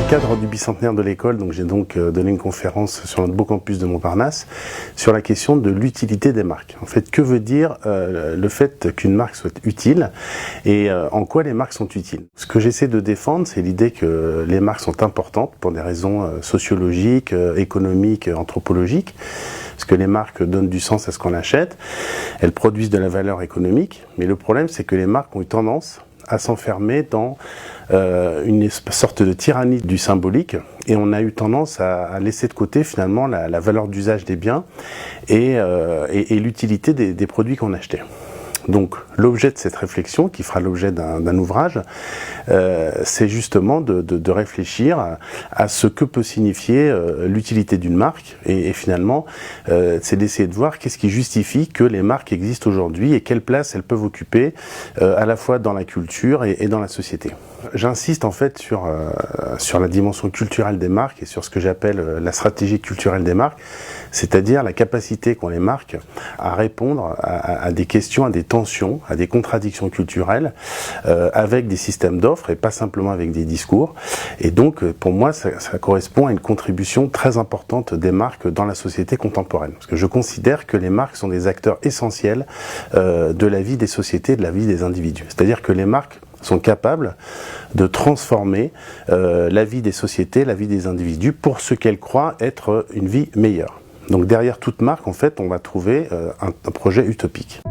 cadre du bicentenaire de l'école, j'ai donné une conférence sur notre beau campus de Montparnasse sur la question de l'utilité des marques. En fait, que veut dire le fait qu'une marque soit utile et en quoi les marques sont utiles? Ce que j'essaie de défendre, c'est l'idée que les marques sont importantes pour des raisons sociologiques, économiques, anthropologiques, parce que les marques donnent du sens à ce qu'on achète, elles produisent de la valeur économique, mais le problème c'est que les marques ont eu tendance à s'enfermer dans une sorte de tyrannie du symbolique, et on a eu tendance à laisser de côté finalement la valeur d'usage des biens et l'utilité des produits qu'on achetait. Donc l'objet de cette réflexion, qui fera l'objet d'un ouvrage, c'est justement de réfléchir à ce que peut signifier l'utilité d'une marque, et finalement c'est d'essayer de voir qu'est-ce qui justifie que les marques existent aujourd'hui et quelle place elles peuvent occuper à la fois dans la culture et dans la société. J'insiste en fait sur la dimension culturelle des marques et sur ce que j'appelle la stratégie culturelle des marques, c'est-à-dire la capacité qu'ont les marques à répondre à des questions, à des tensions, à des contradictions culturelles avec des systèmes d'offres et pas simplement avec des discours. Et donc pour moi ça correspond à une contribution très importante des marques dans la société contemporaine, parce que je considère que les marques sont des acteurs essentiels de la vie des sociétés, de la vie des individus. C'est-à-dire que les marques sont capables de transformer la vie des sociétés, la vie des individus pour ce qu'elles croient être une vie meilleure. Donc derrière toute marque, en fait, on va trouver un projet utopique.